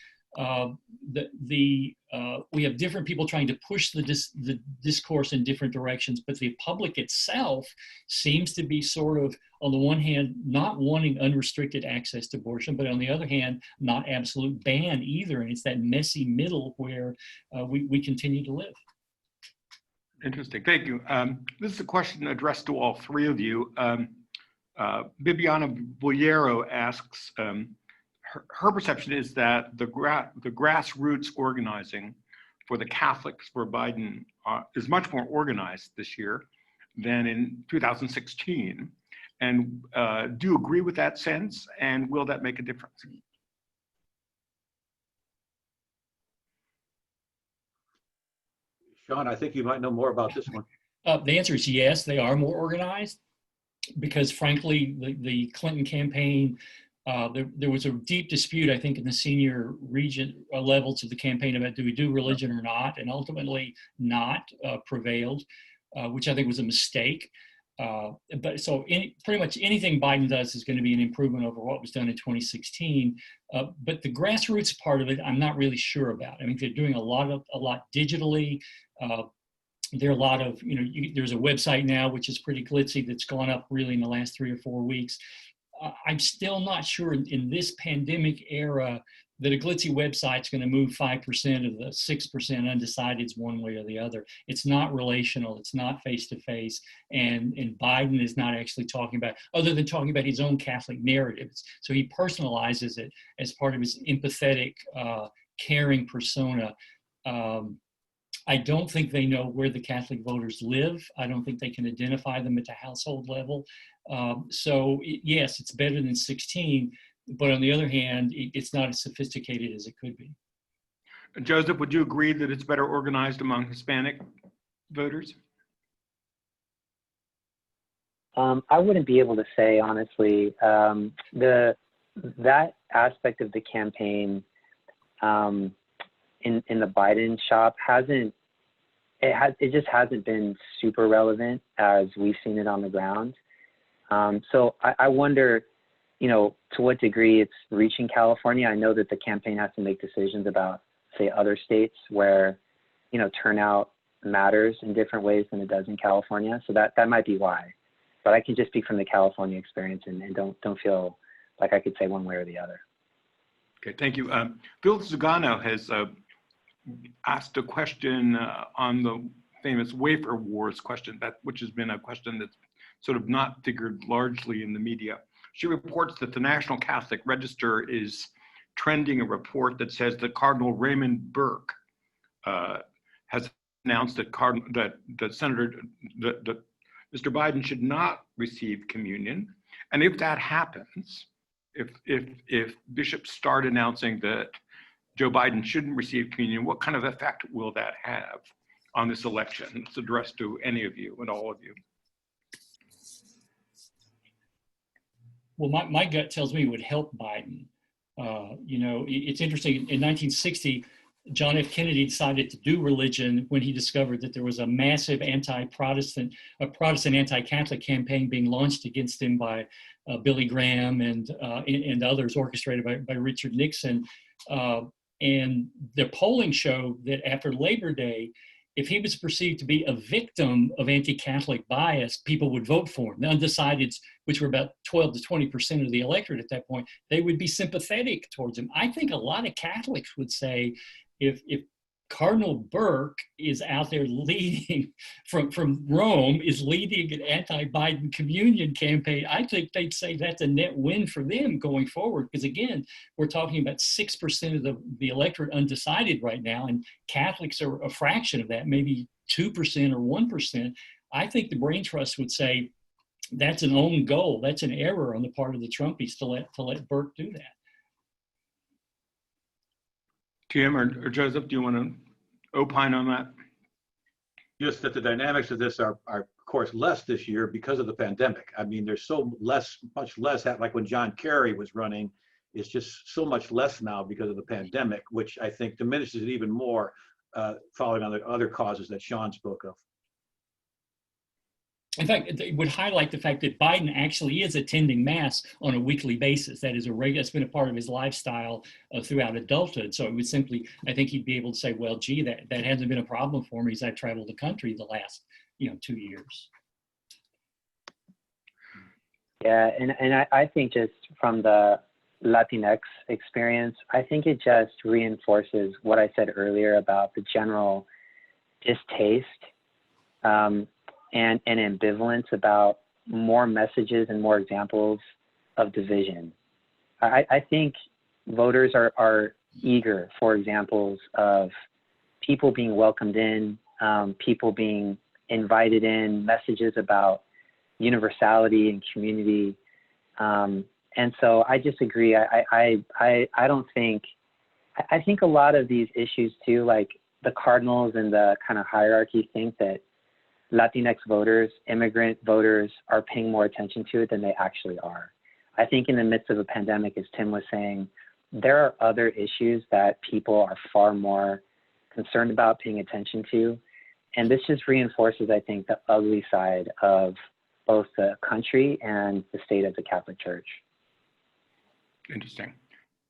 we have different people trying to push the discourse in different directions, but the public itself seems to be sort of, on the one hand, not wanting unrestricted access to abortion, but on the other hand, not absolute ban either. And it's that messy middle where we continue to live. Interesting, thank you. This is a question addressed to all three of you. Bibiana Bollero asks, her perception is that the grassroots organizing for the Catholics for Biden is much more organized this year than in 2016. And do you agree with that sense? And will that make a difference? Shaun, I think you might know more about this one. The answer is yes, they are more organized, because frankly, the Clinton campaign, there was a deep dispute, I think, in the senior region levels of the campaign about do we do religion or not, and ultimately not prevailed, which I think was a mistake. But so pretty much anything Biden does is going to be an improvement over what was done in 2016. But the grassroots part of it, I'm not really sure about. I mean, they're doing a lot digitally. There are a lot of, there's a website now which is pretty glitzy that's gone up really in the last 3 or 4 weeks. I'm still not sure in this pandemic era that a glitzy website's going to move 5% of the 6% undecideds one way or the other. It's not relational. It's not face-to-face. And Biden is not actually talking about, other than talking about his own Catholic narratives. So he personalizes it as part of his empathetic, caring persona. I don't think they know where the Catholic voters live. I don't think they can identify them at the household level. So yes, it's better than 16, but on the other hand, it's not as sophisticated as it could be. Joseph, would you agree that it's better organized among Hispanic voters? I wouldn't be able to say, honestly. That aspect of the campaign in the Biden shop it just hasn't been super relevant as we've seen it on the ground. So I wonder, to what degree it's reaching California. I know that the campaign has to make decisions about, say, other states where, turnout matters in different ways than it does in California. So that might be why. But I can just speak from the California experience and don't feel like I could say one way or the other. Okay, thank you. Phil Zagano has asked a question on the famous wafer wars question, which has been a question that's sort of not figured largely in the media. She reports that the National Catholic Register is trending a report that says that Cardinal Raymond Burke has announced that Mr. Biden should not receive communion. And if that happens, if bishops start announcing that Joe Biden shouldn't receive communion, what kind of effect will that have on this election? It's addressed to any of you and all of you. Well, my gut tells me it would help Biden. It's interesting. In 1960, John F. Kennedy decided to do religion when he discovered that there was a massive Protestant anti-Catholic campaign being launched against him by Billy Graham and others, orchestrated by Richard Nixon. And the polling showed that after Labor Day, if he was perceived to be a victim of anti-Catholic bias, people would vote for him. The undecideds, which were about 12 to 20% of the electorate at that point, they would be sympathetic towards him. I think a lot of Catholics would say, if Cardinal Burke is out there leading from Rome, is leading an anti-Biden communion campaign, I think they'd say that's a net win for them going forward. Because again, we're talking about 6% of the electorate undecided right now, and Catholics are a fraction of that, maybe 2% or 1%. I think the Brain Trust would say that's an own goal. That's an error on the part of the Trumpies to let Burke do that. Tim or Joseph, do you want to opine on that? Just that the dynamics of this are of course less this year because of the pandemic. I mean, there's much less, like when John Kerry was running, it's just so much less now because of the pandemic, which I think diminishes it even more, following on the other causes that Shaun spoke of. In fact, it would highlight the fact that Biden actually is attending Mass on a weekly basis. That is that's been a part of his lifestyle throughout adulthood. So it would simply, I think he'd be able to say, well, gee, that hasn't been a problem for me as I've traveled the country the last, 2 years. Yeah, and I think just from the Latinx experience, I think it just reinforces what I said earlier about the general distaste and ambivalence about more messages and more examples of division. I think voters are eager for examples of people being welcomed in, people being invited in, messages about universality and community. And so I disagree. I don't think, I think a lot of these issues too, like the cardinals and the kind of hierarchy, think that Latinx voters, immigrant voters are paying more attention to it than they actually are. I think in the midst of a pandemic, as Tim was saying, there are other issues that people are far more concerned about paying attention to. And this just reinforces, I think, the ugly side of both the country and the state of the Catholic Church. Interesting.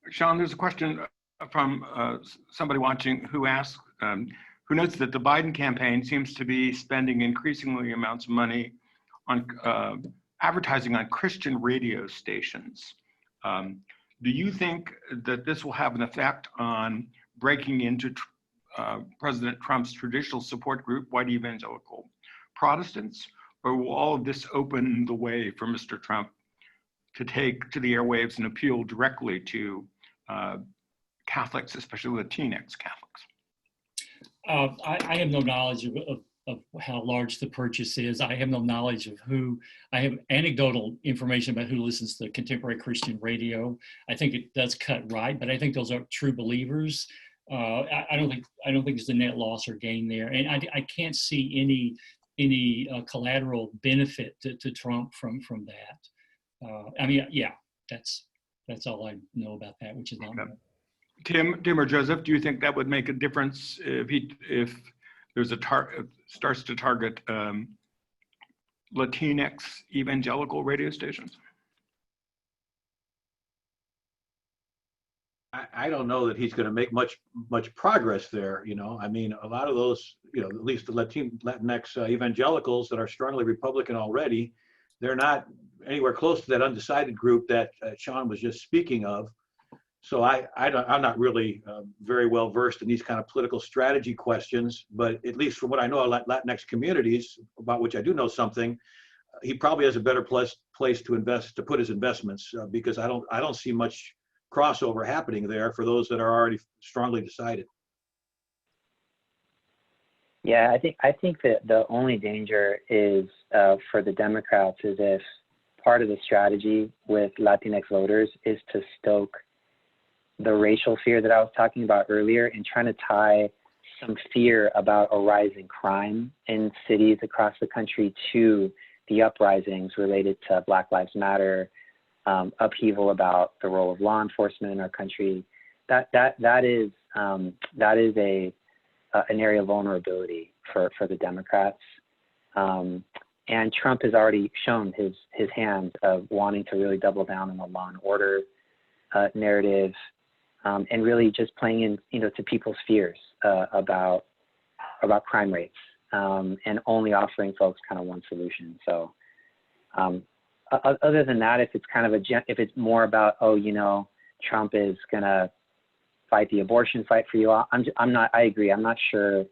Shaun, there's a question from somebody watching who asks, who notes that the Biden campaign seems to be spending increasingly amounts of money on advertising on Christian radio stations. Do you think that this will have an effect on breaking into President Trump's traditional support group, white evangelical Protestants, or will all of this open the way for Mr. Trump to take to the airwaves and appeal directly to Catholics, especially Latinx Catholics? I have no knowledge of how large the purchase is. I have no knowledge of who. I have anecdotal information about who listens to contemporary Christian radio. I think it does cut right, but I think those are true believers. I don't think there's a net loss or gain there, and I can't see any collateral benefit to Trump from that. I mean, yeah, that's all I know about that, which is not. Okay. Tim or Joseph, do you think that would make a difference if there's starts to target Latinx evangelical radio stations? I don't know that he's going to make much progress there. I mean, a lot of those, at least the Latinx evangelicals that are strongly Republican already, they're not anywhere close to that undecided group that Shaun was just speaking of. So I'm not really very well versed in these kind of political strategy questions, but at least from what I know of Latinx communities, about which I do know something, he probably has a better place to put his investments, because I don't see much crossover happening there for those that are already strongly decided. Yeah, I think that the only danger is for the Democrats is if part of the strategy with Latinx voters is to stoke the racial fear that I was talking about earlier, and trying to tie some fear about a rising crime in cities across the country to the uprisings related to Black Lives Matter, upheaval about the role of law enforcement in our country. That is an area of vulnerability for the Democrats. And Trump has already shown his hand of wanting to really double down on the law and order narrative, and really just playing in, to people's fears about crime rates, and only offering folks kind of one solution. So other than that, if it's kind of if it's more about, Trump is gonna fight the abortion fight for you all, I agree. I'm not sure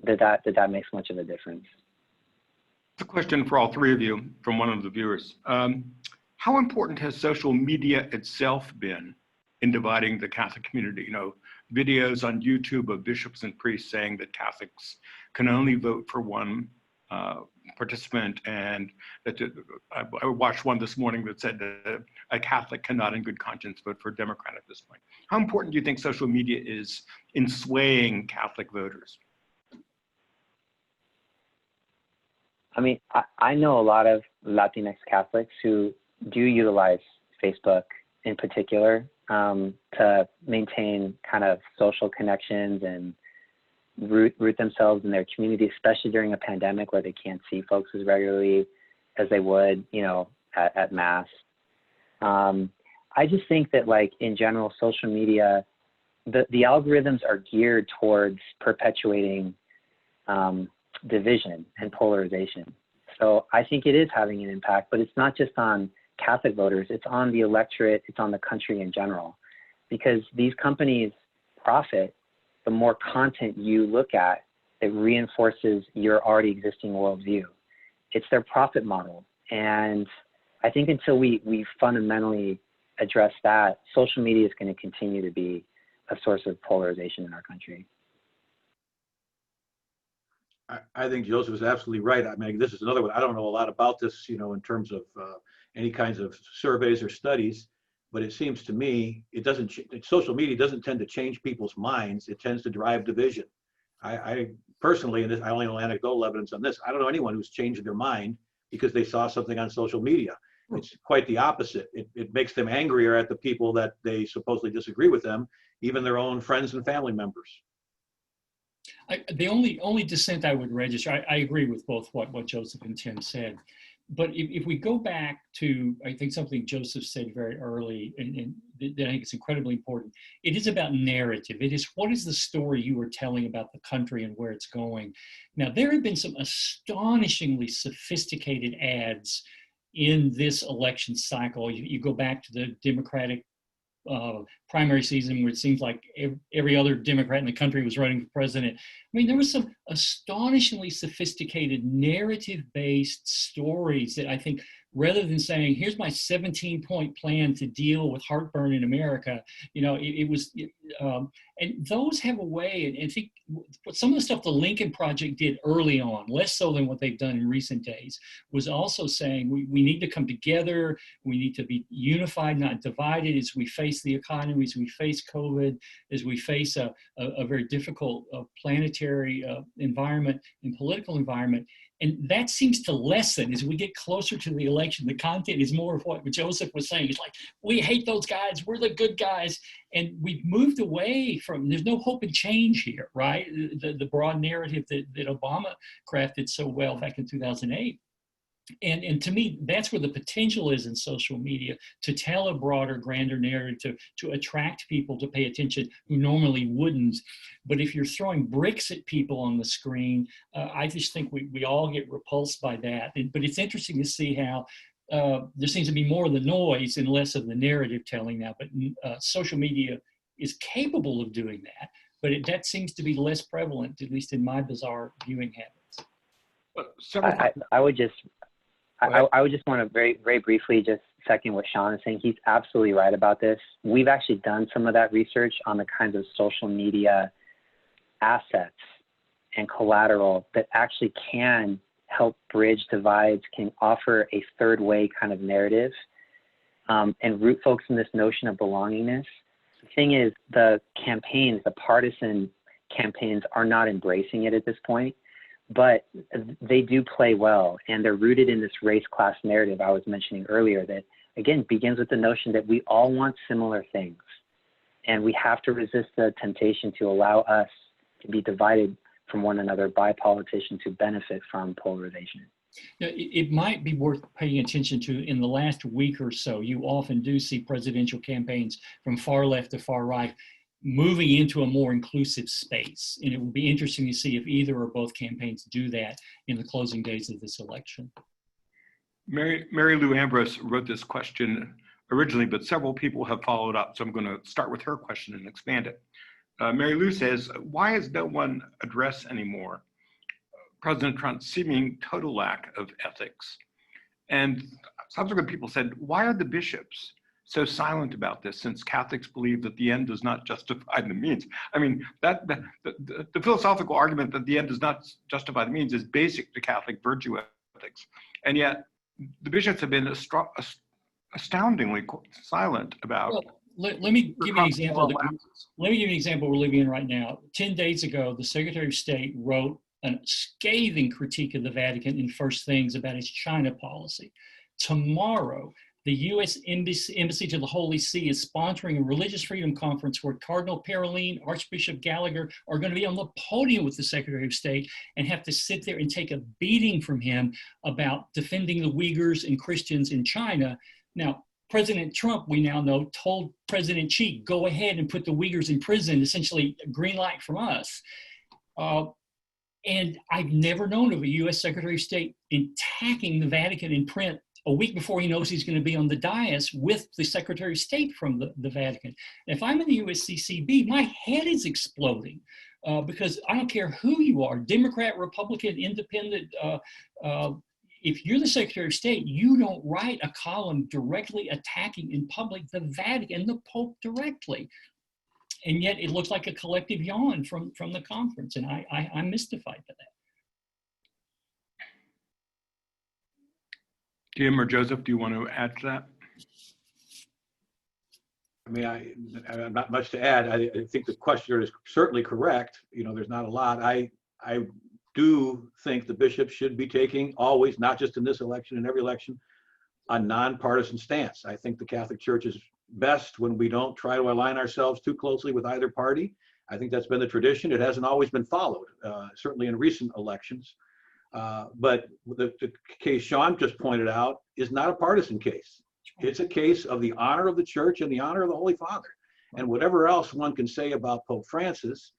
that makes much of a difference. It's a question for all three of you from one of the viewers. How important has social media itself been in dividing the Catholic community? Videos on YouTube of bishops and priests saying that Catholics can only vote for one participant, and that I watched one this morning that said that a Catholic cannot in good conscience vote for a Democrat at this point. How important do you think social media is in swaying Catholic voters? I mean, I know a lot of Latinx Catholics who do utilize Facebook in particular to maintain kind of social connections and root themselves in their community, especially during a pandemic where they can't see folks as regularly as they would, at Mass. I just think that, like, in general, social media, the algorithms are geared towards perpetuating division and polarization. So I think it is having an impact, but it's not just on Catholic voters, it's on the electorate, it's on the country in general, because these companies profit the more content you look at that reinforces your already existing worldview. It's their profit model. And I think until we fundamentally address that, social media is going to continue to be a source of polarization in our country. I think Joseph is absolutely right. I mean, this is another one. I don't know a lot about this, in terms of any kinds of surveys or studies, but it seems to me social media doesn't tend to change people's minds. It tends to drive division. I personally, and I only know anecdotal evidence on this, I don't know anyone who's changed their mind because they saw something on social media. It's quite the opposite. It makes them angrier at the people that they supposedly disagree with them, even their own friends and family members. The only dissent I would register, I agree with both what Joseph and Tim said. But if we go back to, I think, something Joseph said very early, and that I think it's incredibly important, it is about narrative. It is, what is the story you are telling about the country and where it's going? Now, there have been some astonishingly sophisticated ads in this election cycle. You go back to the Democratic primary season where it seems like every other Democrat in the country was running for president. I mean, there was some astonishingly sophisticated narrative-based stories that I think, rather than saying, here's my 17-point plan to deal with heartburn in America, and those have a way, and I think some of the stuff the Lincoln Project did early on, less so than what they've done in recent days, was also saying we need to come together, we need to be unified, not divided, as we face the economy, as we face COVID, as we face a very difficult planetary environment and political environment. And that seems to lessen as we get closer to the election. The content is more of what Joseph was saying. It's like, we hate those guys, we're the good guys. And we've moved away from, there's no hope and change here, right? The broad narrative that Obama crafted so well back in 2008. And to me, that's where the potential is in social media, to tell a broader, grander narrative, to attract people to pay attention who normally wouldn't. But if you're throwing bricks at people on the screen, I just think we all get repulsed by that. But it's interesting to see how there seems to be more of the noise and less of the narrative telling now. But social media is capable of doing that. But that seems to be less prevalent, at least in my bizarre viewing habits. I would just want to very, very briefly just second what Shaun is saying. He's absolutely right about this. We've actually done some of that research on the kinds of social media assets and collateral that actually can help bridge divides, can offer a third way kind of narrative, and root folks in this notion of belongingness. The thing is, the campaigns, the partisan campaigns, are not embracing it at this point. But they do play well, and they're rooted in this race-class narrative I was mentioning earlier, that again, begins with the notion that we all want similar things. And we have to resist the temptation to allow us to be divided from one another by politicians who benefit from polarization. Now, it might be worth paying attention to. In the last week or so, you often do see presidential campaigns from far left to far right moving into a more inclusive space. And it will be interesting to see if either or both campaigns do that in the closing days of this election. Mary Lou Ambrose wrote this question originally, but several people have followed up. So I'm going to start with her question and expand it. Mary Lou says, why has no one addressed anymore President Trump's seeming total lack of ethics? And subsequent people said, why are the bishops so silent about this, since Catholics believe that the end does not justify the means? I mean, the philosophical argument that the end does not justify the means is basic to Catholic virtue ethics. And yet the bishops have been astoundingly silent about. Well, let me give you an example. Let me give you an example we're living in right now. 10 days ago, the Secretary of State wrote a scathing critique of the Vatican in First Things about its China policy. Tomorrow, the U.S. Embassy to the Holy See is sponsoring a religious freedom conference where Cardinal Parolin, Archbishop Gallagher are going to be on the podium with the Secretary of State and have to sit there and take a beating from him about defending the Uyghurs and Christians in China. Now, President Trump, we now know, told President Xi, go ahead and put the Uyghurs in prison, essentially a green light from us. And I've never known of a U.S. Secretary of State attacking the Vatican in print a week before he knows he's going to be on the dais with the Secretary of State from the Vatican. If I'm in the USCCB, my head is exploding because I don't care who you are, Democrat, Republican, Independent. If you're the Secretary of State, you don't write a column directly attacking in public the Vatican, the Pope directly. And yet it looks like a collective yawn from the conference, and I'm mystified by that. Jim or Joseph, do you want to add to that? I mean, I'm not much to add. I think the questioner is certainly correct. You know, there's not a lot. I do think the bishops should be taking always, not just in this election, in every election, a nonpartisan stance. I think the Catholic Church is best when we don't try to align ourselves too closely with either party. I think that's been the tradition. It hasn't always been followed, certainly in recent elections. But the case Shaun just pointed out is not a partisan case. It's a case of the honor of the Church and the honor of the Holy Father. And whatever else one can say about Pope Francis,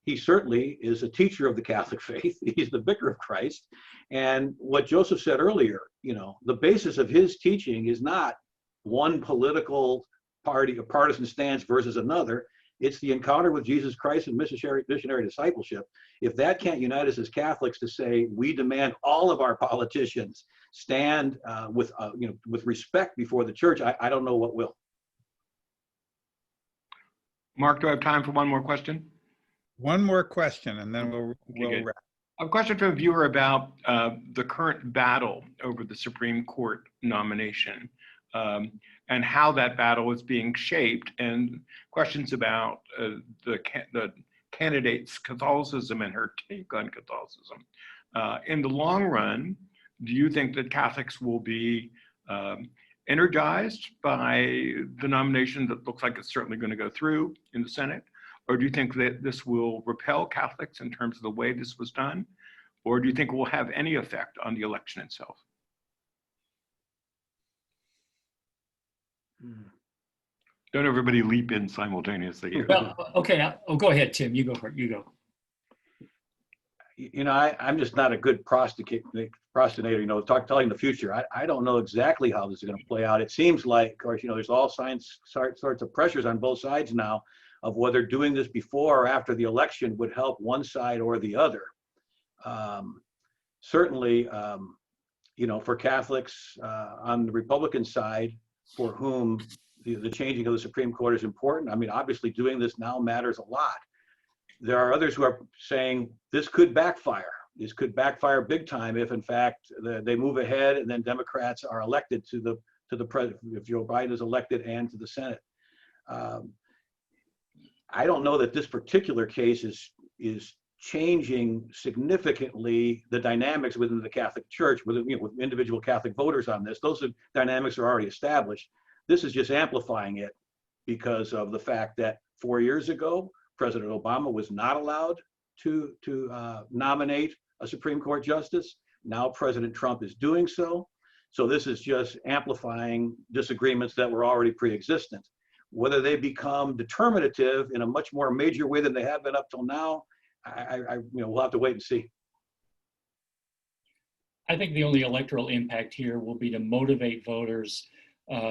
he certainly is a teacher of the Catholic faith. He's the vicar of Christ. And what Joseph said earlier, you know, the basis of his teaching is not one political party, a partisan stance versus another. It's the encounter with Jesus Christ and missionary discipleship. If that can't unite us as Catholics to say we demand all of our politicians stand with respect before the Church, I don't know what will. Mark, do I have time for one more question? One more question, and then we'll wrap. A question from a viewer about the current battle over the Supreme Court nomination and how that battle is being shaped, and questions about the candidate's Catholicism and her take on Catholicism. In the long run, do you think that Catholics will be energized by the nomination that looks like it's certainly going to go through in the Senate? Or do you think that this will repel Catholics in terms of the way this was done? Or do you think it will have any effect on the election itself? Don't everybody leap in simultaneously here. Well, okay, go ahead, Tim, you go for it, you go. You know, I'm just not a good procrastinator, you know, telling the future. I don't know exactly how this is going to play out. It seems like, of course, you know, there's all sorts of pressures on both sides now of whether doing this before or after the election would help one side or the other. Certainly, you know, for Catholics on the Republican side, for whom the changing of the Supreme Court is important. I mean, obviously doing this now matters a lot. There are others who are saying this could backfire. This could backfire big time if, in fact, they move ahead and then Democrats are elected to the president, if Joe Biden is elected, and to the Senate. I don't know that this particular case is changing significantly the dynamics within the Catholic Church with, with individual Catholic voters on this. Those dynamics are already established. This is just amplifying it because of the fact that 4 years ago, President Obama was not allowed to nominate a Supreme Court justice. Now President Trump is doing so. So this is just amplifying disagreements that were already pre-existent. Whether they become determinative in a much more major way than they have been up till now, we'll have to wait and see. I think the only electoral impact here will be to motivate voters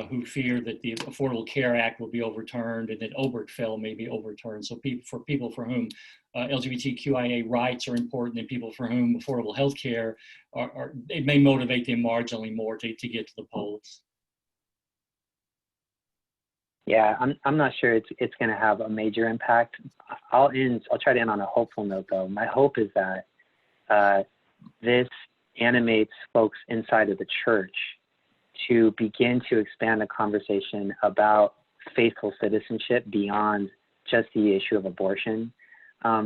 who fear that the Affordable Care Act will be overturned and that Obergefell may be overturned. So for people for whom LGBTQIA rights are important and people for whom affordable health care it may motivate them marginally more to get to the polls. Yeah, I'm not sure it's going to have a major impact. I'll try to end on a hopeful note, though. My hope is that this animates folks inside of the church to begin to expand the conversation about faithful citizenship beyond just the issue of abortion,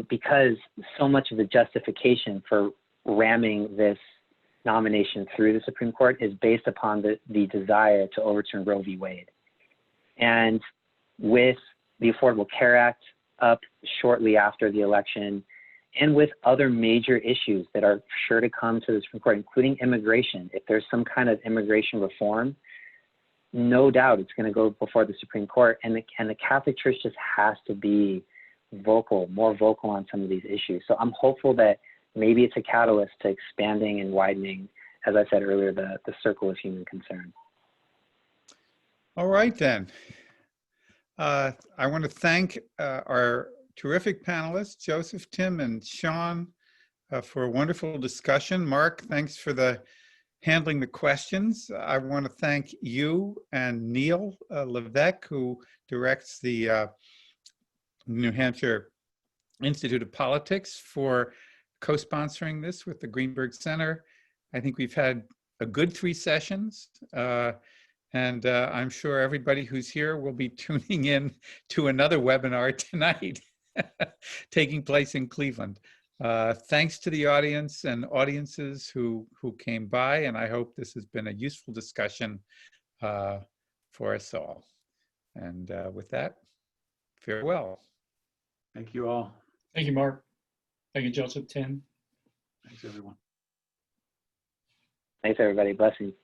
because so much of the justification for ramming this nomination through the Supreme Court is based upon the desire to overturn Roe v. Wade. And with the Affordable Care Act up shortly after the election, and with other major issues that are sure to come to the Supreme Court, including immigration, if there's some kind of immigration reform, no doubt it's going to go before the Supreme Court. And the Catholic Church just has to be vocal, more vocal on some of these issues. So I'm hopeful that maybe it's a catalyst to expanding and widening, as I said earlier, the circle of human concern. All right, then. I want to thank our terrific panelists, Joseph, Tim, and Shaun, for a wonderful discussion. Mark, thanks for handling the questions. I want to thank you and Neil Levesque, who directs the New Hampshire Institute of Politics, for co-sponsoring this with the Greenberg Center. I think we've had a good 3 sessions. And I'm sure everybody who's here will be tuning in to another webinar tonight taking place in Cleveland. Thanks to the audience and audiences who came by, and I hope this has been a useful discussion for us all. And with that, farewell. Thank you all. Thank you, Mark. Thank you, Joseph, Tim. Thanks, everyone. Thanks, everybody. Blessings.